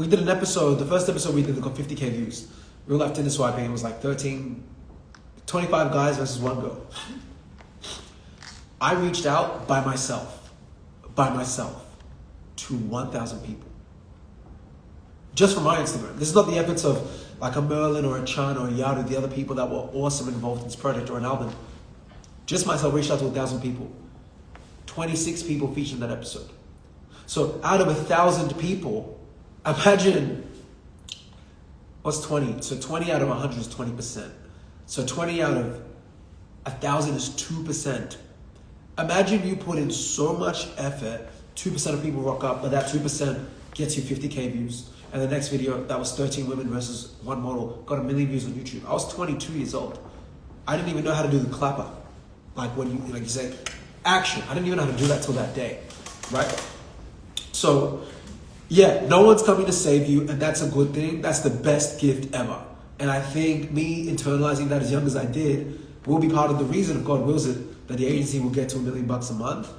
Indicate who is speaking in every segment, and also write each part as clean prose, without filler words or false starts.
Speaker 1: We did an episode, the first episode we did that got 50K views. Real life Tinder swiping, it was like 25 guys versus one girl. I reached out by myself, to 1,000 people. Just from my Instagram. This is not the efforts of like a Merlin or a Chan or a Yadu, the other people that were awesome involved in this project, or an Alvin. Just myself reached out to 1,000 people. 26 people featured in that episode. So out of 1,000 people, imagine, what's 20? So 20 out of 100 is 20%. So 20 out of 1,000 is 2%. Imagine you put in so much effort, 2% of people rock up, but that 2% gets you 50K views. And the next video, that was 13 women versus one model, got 1 million views on YouTube. I was 22 years old. I didn't even know how to do the clapper. Like when you say, action. I didn't even know how to do that till that day, right? So yeah, no one's coming to save you, and that's a good thing. That's the best gift ever. And I think me internalizing that as young as I did will be part of the reason, if God wills it, that the agency will get to $1 million a month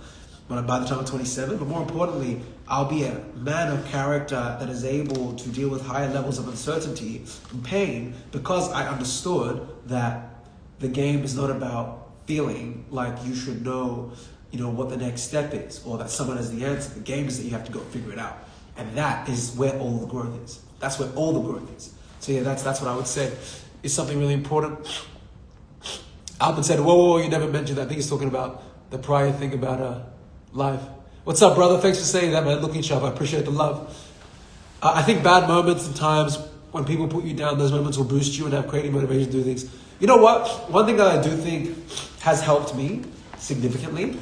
Speaker 1: by the time I'm 27. But more importantly, I'll be a man of character that is able to deal with higher levels of uncertainty and pain, because I understood that the game is not about feeling like you should know, what the next step is, or that someone has the answer. The game is that you have to go figure it out. And that is where all the growth is. That's where all the growth is. So yeah, that's what I would say is something really important. Albert said, whoa, you never mentioned that. I think he's talking about the prior thing about life. What's up, brother? Thanks for saying that, man. Looking sharp. I appreciate the love. I think bad moments and times when people put you down, those moments will boost you and have creative motivation to do things. You know what? One thing that I do think has helped me significantly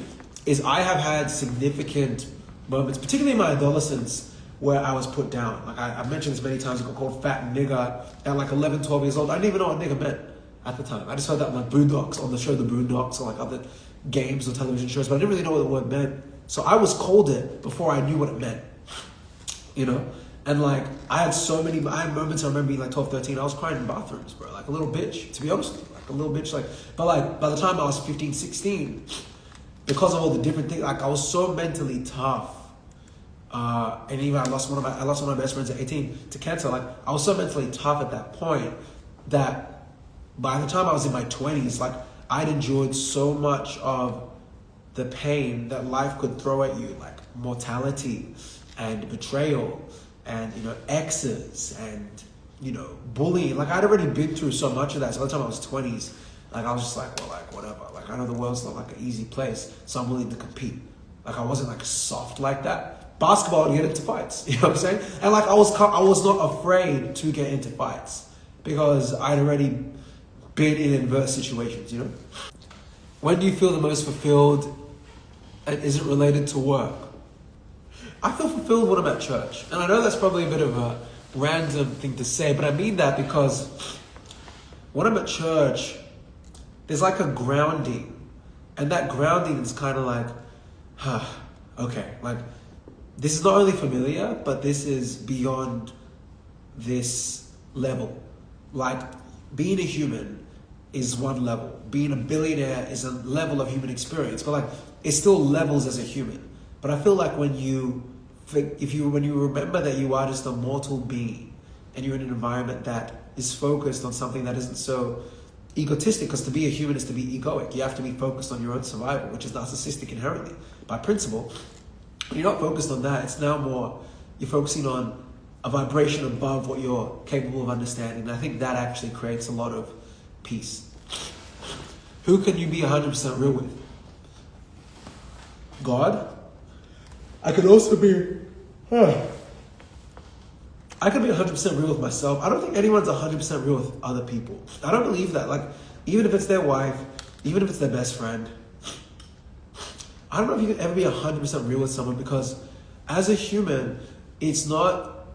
Speaker 1: is I have had significant moments, particularly in my adolescence, where I was put down. Like I've mentioned this many times, I got called fat nigger at like 11, 12 years old. I didn't even know what nigger meant at the time. I just heard that on like Boondocks, on the show The Boondocks, or like other games or television shows, but I didn't really know what the word meant. So I was called it before I knew what it meant, And like, I had moments I remember being like 12, 13, I was crying in bathrooms, bro, like a little bitch, to be honest with you, like a little bitch. But like, by the time I was 15, 16, because of all the different things, like I was so mentally tough. And even I lost one of my best friends at 18 to cancer. Like I was so mentally tough at that point that by the time I was in my 20s, like I'd endured so much of the pain that life could throw at you, like mortality and betrayal and, exes and, bullying. Like I'd already been through so much of that. So by the time I was 20s, like I was just like, well, like whatever. Like I know the world's not like an easy place, so I'm willing to compete. Like I wasn't like soft like that. Basketball, you get into fights, you know what I'm saying? And like I was not afraid to get into fights because I'd already been in adverse situations, When do you feel the most fulfilled, and is it related to work? I feel fulfilled when I'm at church. And I know that's probably a bit of a random thing to say, but I mean that because when I'm at church, there's like a grounding. And that grounding is kind of like, okay, like this is not only familiar, but this is beyond this level. Like being a human is one level. Being a billionaire is a level of human experience, but like it still levels as a human. But I feel like when you remember that you are just a mortal being and you're in an environment that is focused on something that isn't so egotistic, because to be a human is to be egoic. You have to be focused on your own survival, which is narcissistic inherently by principle. When you're not focused on that, it's now more, you're focusing on a vibration above what you're capable of understanding. And I think that actually creates a lot of peace. Who can you be 100% real with? God. I could also be, I could be 100% real with myself. I don't think anyone's 100% real with other people. I don't believe that. Like, even if it's their wife, even if it's their best friend, I don't know if you could ever be 100% real with someone, because as a human, it's not,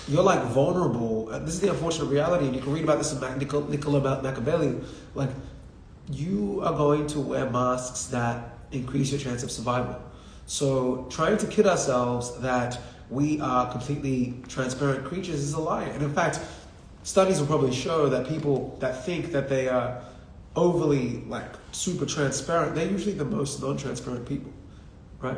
Speaker 1: you're like vulnerable. This is the unfortunate reality, and you can read about this in Niccolo Machiavelli. Like, you are going to wear masks that increase your chance of survival. So trying to kid ourselves that we are completely transparent creatures is a lie. And in fact, studies will probably show that people that think that they are overly like super transparent, they're usually the most non-transparent people, right?